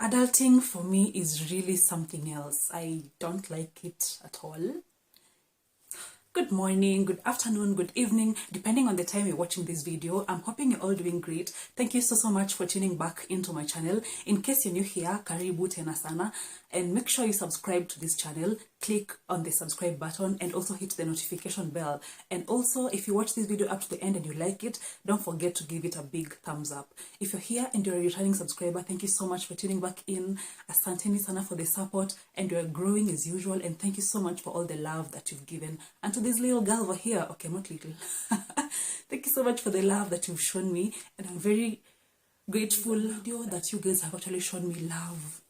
Adulting for me is really something else. I don't like it at all. Good morning, good afternoon, good evening, depending on the time you're watching this video. I'm hoping you're all doing great. Thank you so much for tuning back into my channel. In case you're new here, karibu tena sana, and make sure you subscribe to this channel. Click on the subscribe button and also hit the notification bell. And also, if you watch this video up to the end and you like it, don't forget to give it a big thumbs up. If you're here and you're a returning subscriber, thank you so much for tuning back in. Asanteni sana for the support, and you're growing as usual, and thank you so much for all the love that you've given. And to this little girl over here, okay, not little, thank you so much for the love that you've shown me, and I'm very grateful that you guys have actually shown me love.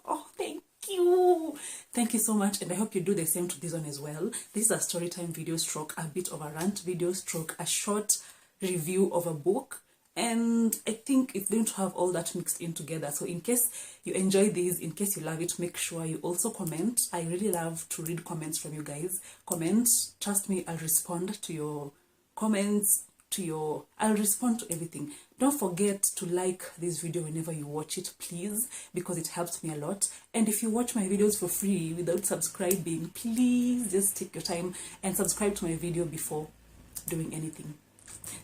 Oh, thank you. Thank you so much, and I hope you do the same to this one as well. This is a story time video stroke a bit of a rant video stroke a short review of a book, and I think it's going to have all that mixed in together. So in case you enjoy this, in case you love it, make sure you also comment. I really love to read comments from you guys. Comment, trust me, I'll respond to your comments, I'll respond to everything. Don't forget to like this video whenever you watch it, please, because it helps me a lot. And if you watch my videos for free without subscribing, please just take your time and subscribe to my video before doing anything.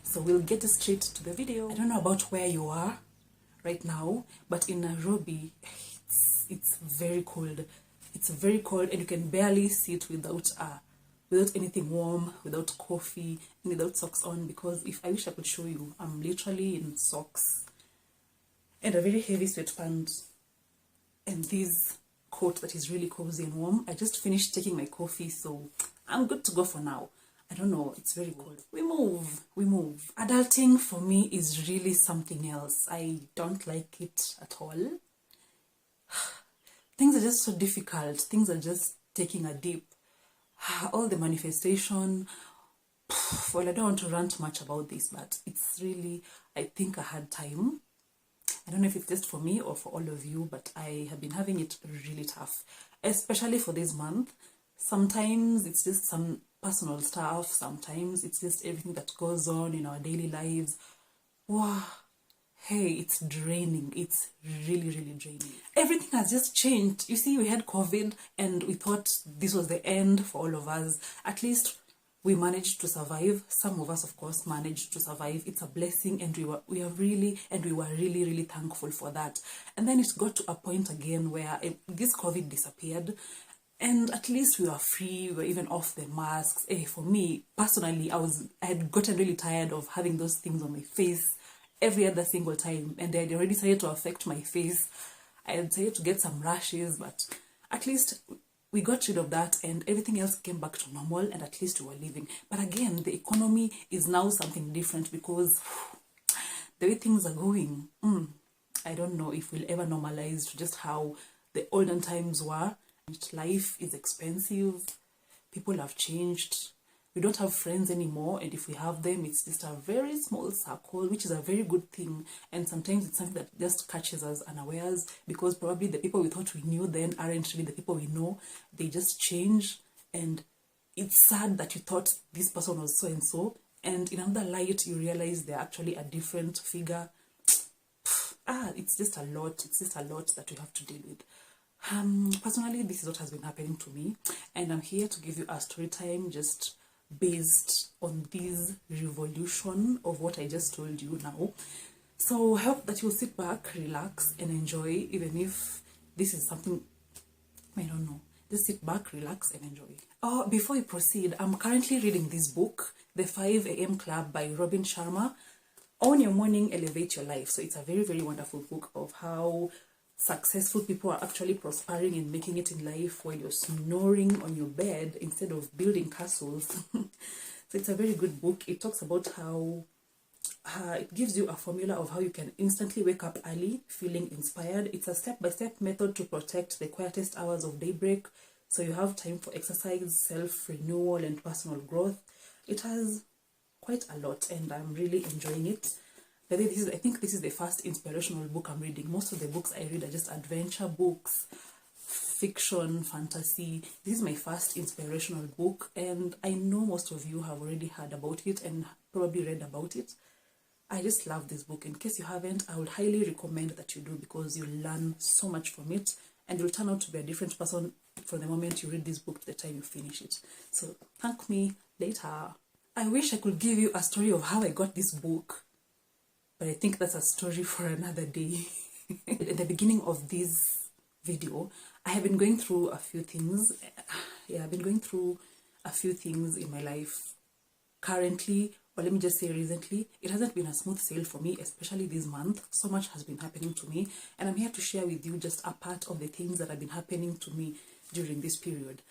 So we'll get straight to the video. I don't know about where you are right now, but in Nairobi, it's very cold. It's very cold, and you can barely sit without anything warm, without coffee, and without socks on, because if I wish I could show you, I'm literally in socks and a very heavy sweatpants and this coat that is really cozy and warm. I just finished taking my coffee, so I'm good to go for now. I don't know, it's very cold. We move. Adulting for me is really something else. I don't like it at all. Things are just so difficult. Things are just taking a dip. All the manifestation, well, I don't want to rant much about this, but it's really, I think, a hard time. I don't know if it's just for me or for all of you, but I have been having it really tough, especially for this month. Sometimes it's just some personal stuff, sometimes it's just everything that goes on in our daily lives. Wow. Hey, it's draining. It's really, really draining. Everything has just changed. You see, we had COVID and we thought this was the end for all of us. At least we managed to survive. Some of us, of course, managed to survive. It's a blessing, and we were really thankful for that. And then it got to a point again where this COVID disappeared, and at least we were free. We were even off the masks. For me, personally, I had gotten really tired of having those things on my face every other single time, and they had already started to affect my face. I had started to get some rashes, but at least we got rid of that, and everything else came back to normal, and at least we were living. But again, the economy is now something different, because the way things are going, I don't know if we'll ever normalize to just how the olden times were. Life is expensive. People have changed. We don't have friends anymore, and if we have them, it's just a very small circle, which is a very good thing. And sometimes it's something that just catches us unawares, because probably the people we thought we knew then aren't really the people we know. They just change, and it's sad that you thought this person was so and so, and in another light you realize they're actually a different figure. It's just a lot. It's just a lot that we have to deal with. Personally, this is what has been happening to me, and I'm here to give you a story time just based on this revolution of what I just told you now. So I hope that you'll sit back, relax, and enjoy, even if this is something, I don't know. Just sit back, relax, and enjoy. Before we proceed, I'm currently reading this book, The 5 a.m. Club by Robin Sharma. Own Your Morning, Elevate Your Life. So it's a very, very wonderful book of how successful people are actually prospering and making it in life while you're snoring on your bed instead of building castles. So it's a very good book. It talks about how it gives you a formula of how you can instantly wake up early feeling inspired. It's a step-by-step method to protect the quietest hours of daybreak, so you have time for exercise, self-renewal, and personal growth. It has quite a lot, and I'm really enjoying it. But I think this is the first inspirational book I'm reading. Most of the books I read are just adventure books, fiction, fantasy. This is my first inspirational book, and I know most of you have already heard about it and probably read about it. I just love this book. In case you haven't, I would highly recommend that you do, because you learn so much from it and you'll turn out to be a different person from the moment you read this book to the time you finish it. So thank me later. I wish I could give you a story of how I got this book, but I think that's a story for another day. At the beginning of this video, I have been going through a few things. Yeah, I've been going through a few things in my life currently, or let me just say recently. It hasn't been a smooth sail for me, especially this month. So much has been happening to me, and I'm here to share with you just a part of the things that have been happening to me during this period.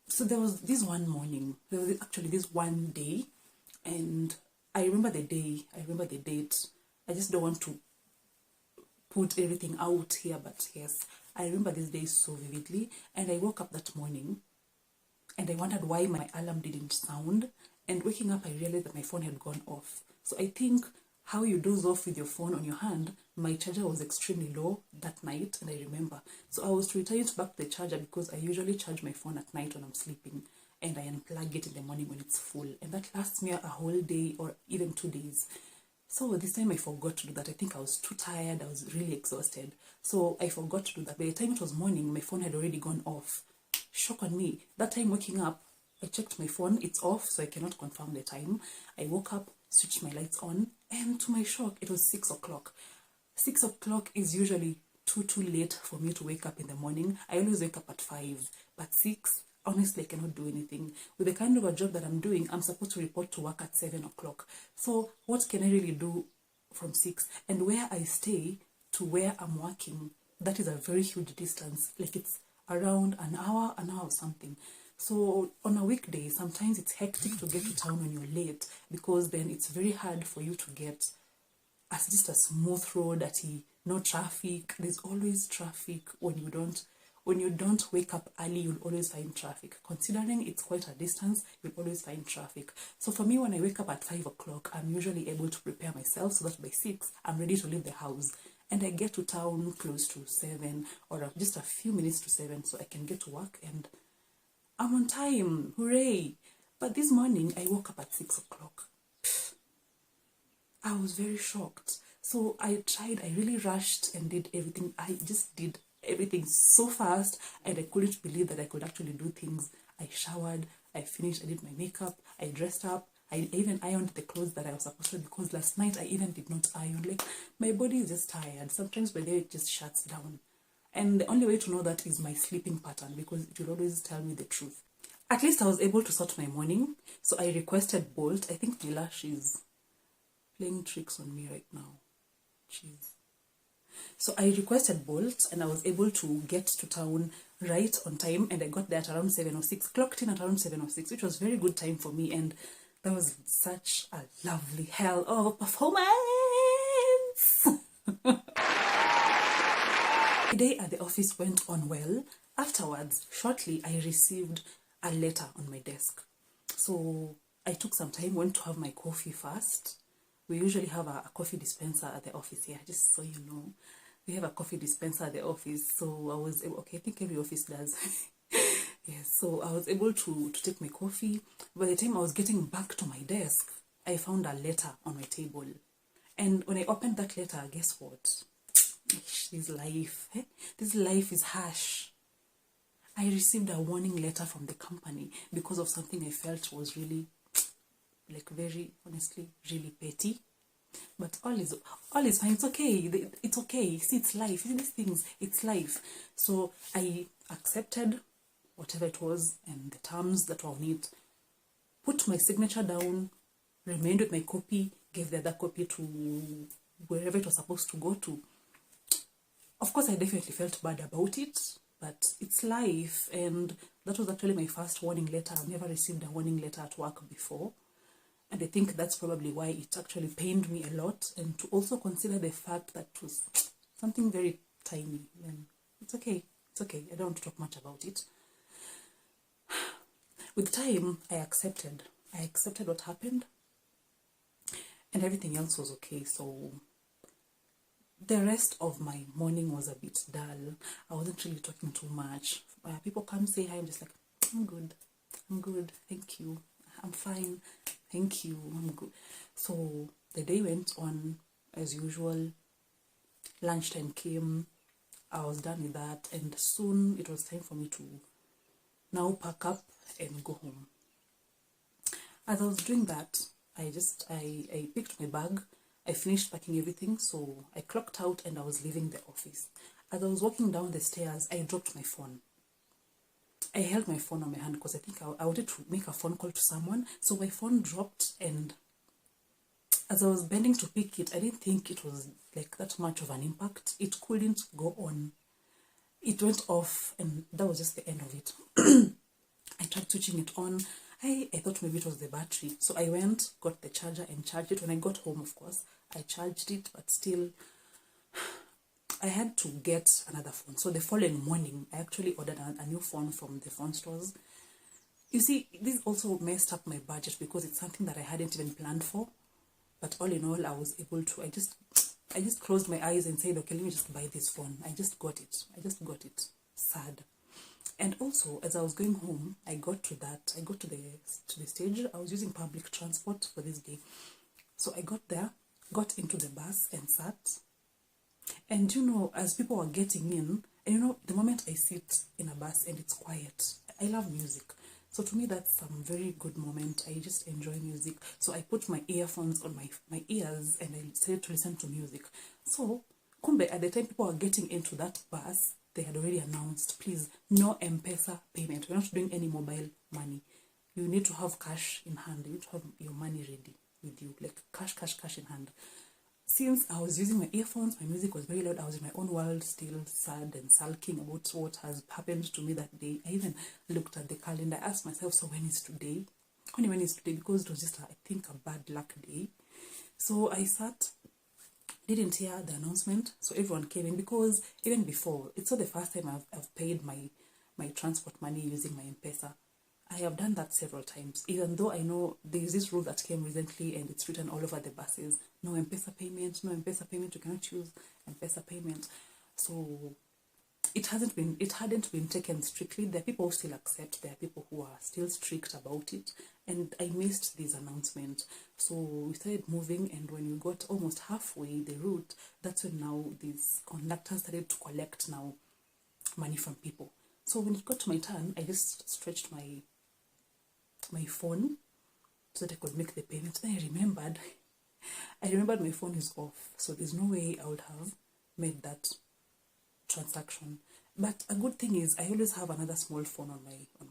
So there was this one morning, there was actually this one day, and I remember the day, I remember the date. I just don't want to put everything out here, but yes, I remember this day so vividly. And I woke up that morning and I wondered why my alarm didn't sound. And waking up, I realized that my phone had gone off. So I think how you doze off with your phone on your hand, my charger was extremely low that night, and I remember. So I was to return it back to the charger, because I usually charge my phone at night when I'm sleeping, and I unplug it in the morning when it's full. And that lasts me a whole day or even 2 days. So this time I forgot to do that. I think I was too tired. I was really exhausted. So I forgot to do that. By the time it was morning, my phone had already gone off. Shock on me. That time waking up, I checked my phone. It's off, so I cannot confirm the time. I woke up, switched my lights on, and to my shock, it was 6 o'clock. 6 o'clock is usually too late for me to wake up in the morning. I always wake up at 5, but 6, honestly, I cannot do anything. With the kind of a job that I'm doing, I'm supposed to report to work at 7 o'clock. So what can I really do from 6? And where I stay to where I'm working, that is a very huge distance. Like, it's around an hour or something. So on a weekday, sometimes it's hectic to get to town when you're late, because then it's very hard for you to get as just a smooth road, no traffic. There's always traffic when you don't wake up early. You'll always find traffic. Considering it's quite a distance, you'll always find traffic. So for me, when I wake up at 5 o'clock, I'm usually able to prepare myself so that by 6, I'm ready to leave the house. And I get to town close to 7, or just a few minutes to 7, so I can get to work and I'm on time. Hooray! But this morning, I woke up at 6 o'clock. I was very shocked. So I really rushed and did everything. I just did everything so fast, and I couldn't believe that I could actually do things. I showered, I finished, I did my makeup, I dressed up, I even ironed the clothes that I was supposed to, because last night I even did not iron. Like, my body is just tired. Sometimes by the way it just shuts down. And the only way to know that is my sleeping pattern, because it will always tell me the truth. At least I was able to sort my morning. So I requested Bolt. I think my lash is playing tricks on me right now. Jeez. So I requested Bolt, and I was able to get to town right on time, and I got there at around 7:06, clocked in at around 7:06, which was very good time for me, and that was such a lovely hell of a performance. The day at the office went on well. Afterwards, shortly, I received a letter on my desk. So I took some time, went to have my coffee first. We usually have a coffee dispenser at the office here, just so you know. We have a coffee dispenser at the office, so I was able, okay, I think every office does. Yes, so I was able to take my coffee. By the time I was getting back to my desk, I found a letter on my table. And when I opened that letter, guess what? This life is harsh. I received a warning letter from the company because of something I felt was really, like, very, honestly, really petty. But all is fine. It's okay. It's okay. See, it's life. See, these things, it's life. So I accepted whatever it was and the terms that were on it, put my signature down, remained with my copy, gave the other copy to wherever it was supposed to go to. Of course, I definitely felt bad about it, but it's life. And that was actually my first warning letter. I've never received a warning letter at work before. And I think that's probably why it actually pained me a lot. And to also consider the fact that it was something very tiny. And it's okay. It's okay. I don't want to talk much about it. With time, I accepted what happened. And everything else was okay. So the rest of my morning was a bit dull. I wasn't really talking too much. People come say hi. I'm just like, I'm good. Thank you. I'm fine. Thank you. I'm good. So the day went on as usual. Lunchtime came, I was done with that, and soon it was time for me to now pack up and go home. As I was doing that, I picked my bag, I finished packing everything, so I clocked out and I was leaving the office. As I was walking down the stairs, I dropped my phone. I held my phone on my hand because I think I wanted to make a phone call to someone, so my phone dropped, and as I was bending to pick it, I didn't think it was like that much of an impact. It couldn't go on. It went off, and that was just the end of it. I tried switching it on. I thought maybe it was the battery. So I went, got the charger and charged it. When I got home, of course, I charged it, but still, I had to get another phone. So the following morning, I actually ordered a new phone from the phone stores. You see, this also messed up my budget because it's something that I hadn't even planned for. But all in all, I was able to, I just closed my eyes and said, okay, let me just buy this phone. I just got it. Sad. And also, as I was going home, I got to the stage. I was using public transport for this day. So I got there, got into the bus and sat. And as people were getting in, and the moment I sit in a bus and it's quiet, I love music. So to me, that's some very good moment. I just enjoy music. So I put my earphones on my ears and I started to listen to music. So, at the time people were getting into that bus, they had already announced, please, no M-Pesa payment. We're not doing any mobile money. You need to have cash in hand. You need to have your money ready with you, like cash in hand. Since I was using my earphones, my music was very loud. I was in my own world, still sad and sulking about what has happened to me that day. I even looked at the calendar, asked myself, so when is today? Only when is today? Because it was just, I think, a bad luck day. So I sat, didn't hear the announcement. So everyone came in, because even before, it's not the first time I've paid my transport money using my M-Pesa. I have done that several times, even though I know there's this rule that came recently and it's written all over the buses. No M-Pesa payment, you cannot use M-Pesa payment. So it hadn't been taken strictly. There are people who still accept, there are people who are still strict about it. And I missed this announcement. So we started moving, and when we got almost halfway the route, that's when now these conductors started to collect now money from people. So when it got to my turn, I just stretched my phone so that I could make the payment. Then I remembered my phone is off, so there's no way I would have made that transaction. But a good thing is I always have another small phone on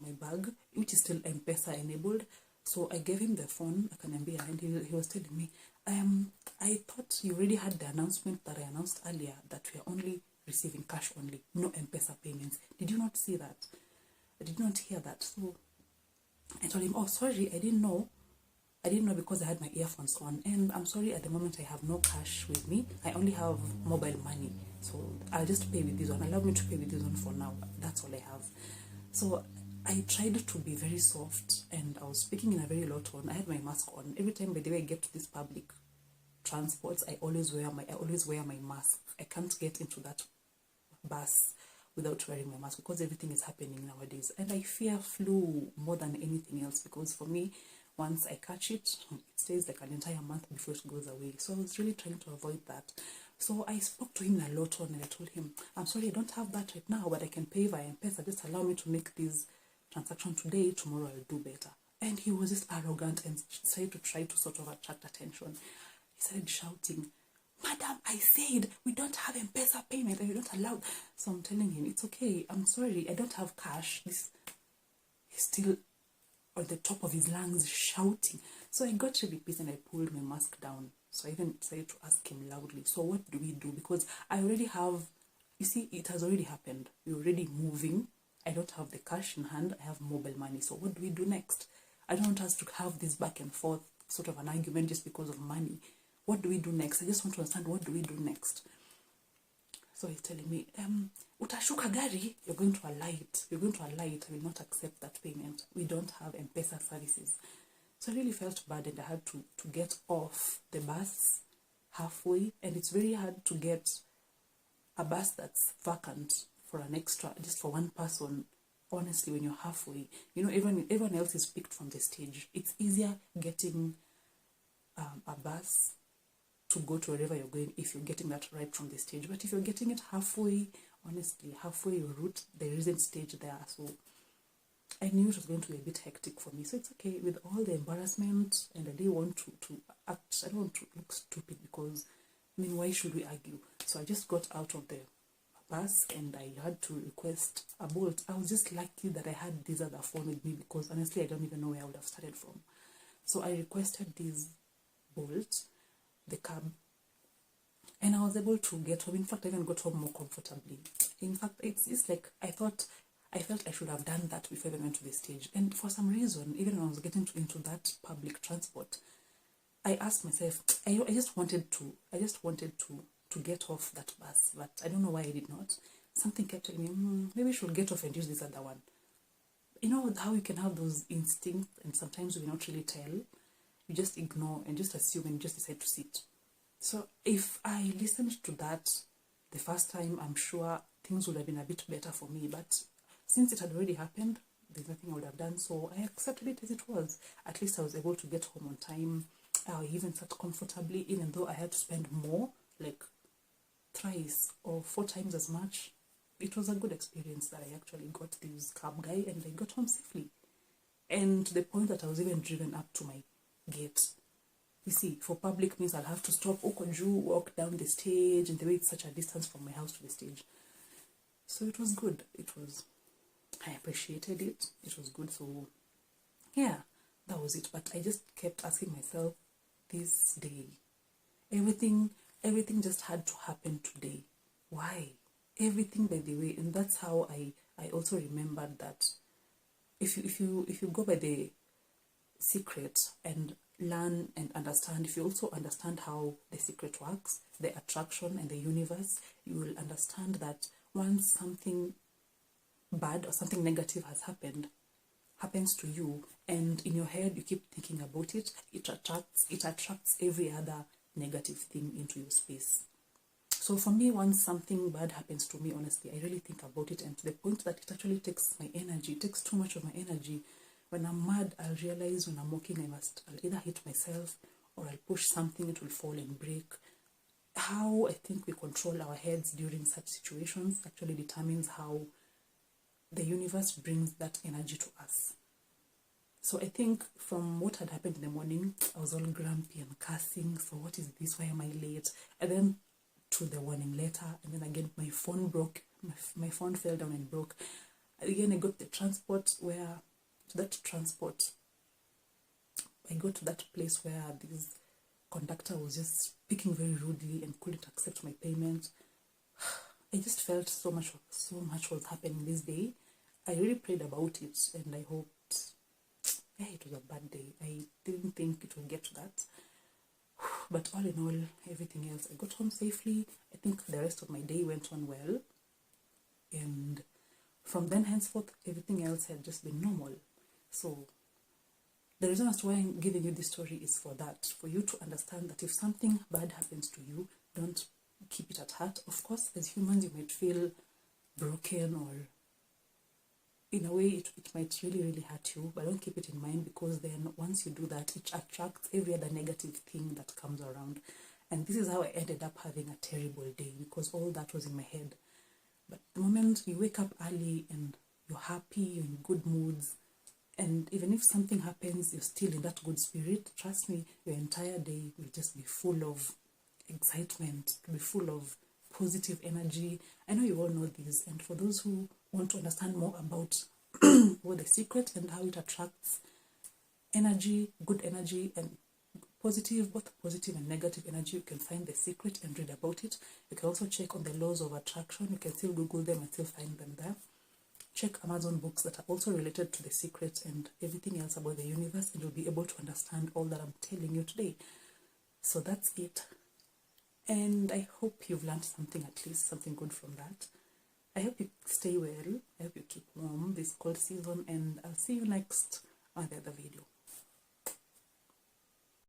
my bag, which is still M-Pesa enabled. So I gave him the phone, Akanambia, and he was telling me, I thought you already had the announcement that I announced earlier that we are only receiving cash only, no M-Pesa payments. Did you not see that? I did not hear that. So I told him, oh, sorry, I didn't know because I had my earphones on, and I'm sorry, at the moment I have no cash with me. I only have mobile money, so I'll just pay with this one. Allow me to pay with this one for now. That's all I have. So I tried to be very soft, and I was speaking in a very low tone. I had my mask on. Every time, by the way, I get to this public transports, I always wear my mask. I can't get into that bus without wearing my mask because everything is happening nowadays, and I fear flu more than anything else, because for me, once I catch it, it stays like an entire month before it goes away. So I was really trying to avoid that. So I spoke to him in a low tone and I told him, I'm sorry, I don't have that right now, but I can pay via M-Pesa. Just allow me to make this transaction today. Tomorrow I'll do better. And he was just arrogant and started to try to sort of attract attention. He started shouting, Madam, I said we don't have M-Pesa payment and we don't allow. So I'm telling him, it's okay. I'm sorry, I don't have cash. He's still on the top of his lungs shouting. So I got really pissed and I pulled my mask down. So I even decided to ask him loudly, so what do we do? Because I already have, you see, it has already happened. We're already moving. I don't have the cash in hand. I have mobile money. So what do we do next? I don't want us to have this back and forth sort of an argument just because of money. What do we do next? I just want to understand, what do we do next? So he's telling me, utashuka gari, you're going to alight. I will not accept that payment. We don't have M-Pesa services. So I really felt bad, and I had to get off the bus halfway, and it's very hard to get a bus that's vacant for an extra, just for one person, honestly, when you're halfway. Everyone else is picked from the stage. It's easier getting a bus to go to wherever you're going if you're getting that right from the stage. But if you're getting it halfway, honestly, halfway your route, there isn't stage there. So I knew it was going to be a bit hectic for me. So it's okay with all the embarrassment, and I didn't want to act, I don't want to look stupid because, I mean, why should we argue? So I just got out of the bus and I had to request a Bolt. I was just lucky that I had this other phone with me because honestly, I don't even know where I would have started from. So I requested this Bolt, the cab, and I was able to get home. In fact, I even got home more comfortably. In fact, it's like I felt I should have done that before I went to the stage. And for some reason, even when I was getting into that public transport, I asked myself, I just wanted to get off that bus, but I don't know why I did not. Something kept telling me, maybe I should get off and use this other one. You know how you can have those instincts, and sometimes we not really tell. You just ignore and just assume and just decide to sit. So if I listened to that the first time, I'm sure things would have been a bit better for me. But since it had already happened, there's nothing I would have done. So I accepted it as it was. At least I was able to get home on time. I even sat comfortably, even though I had to spend more, like thrice or 4 times as much. It was a good experience that I actually got this cab guy and I got home safely. And to the point that I was even driven up to my gate. You see, for public means I'll have to stop Okoju, walk down the stage, and the way it's such a distance from my house to the stage. So it was good. I appreciated it. It was good. So yeah, that was it. But I just kept asking myself, this day, everything just had to happen today. Why? Everything, by the way. And that's how I also remembered that if you go by the secret and learn and understand, if you also understand how the secret works, the attraction and the universe, you will understand that once something bad or something negative happens to you, and in your head you keep thinking about it, it attracts every other negative thing into your space. So for me, once something bad happens to me, honestly, I really think about it, and to the point that it actually takes my energy. It takes too much of my energy. When I'm mad, I'll realize when I'm walking, I'll either hit myself or I'll push something, it will fall and break. How I think we control our heads during such situations actually determines how the universe brings that energy to us. So I think from what had happened in the morning, I was all grumpy and cursing. So what is this? Why am I late? And then to the warning letter, and then again my phone broke. My phone fell down and broke. Again, I got the transport I got to that place where this conductor was just speaking very rudely and couldn't accept my payment. I just felt so much was happening this day. I really prayed about it, and I hoped, it was a bad day. I didn't think it would get to that. But all in all, everything else, I got home safely. I think the rest of my day went on well. And from then henceforth, everything else had just been normal. So the reason as to why I'm giving you this story is for that, for you to understand that if something bad happens to you, don't keep it at heart. Of course, as humans, you might feel broken, or in a way it might really, really hurt you, but don't keep it in mind, because then once you do that, it attracts every other negative thing that comes around. And this is how I ended up having a terrible day, because all that was in my head. But the moment you wake up early and you're happy, you're in good moods, and even if something happens, you're still in that good spirit, trust me, your entire day will just be full of excitement, be full of positive energy. I know you all know this, and for those who want to understand more about what the secret and how it attracts energy, good energy, and both positive and negative energy, you can find the secret and read about it. You can also check on the laws of attraction. You can still Google them and still find them there. Check Amazon books that are also related to the secret and everything else about the universe, and you'll be able to understand all that I'm telling you today. So that's it. And I hope you've learned something, at least something good from that. I hope you stay well. I hope you keep warm this cold season, and I'll see you next on the other video.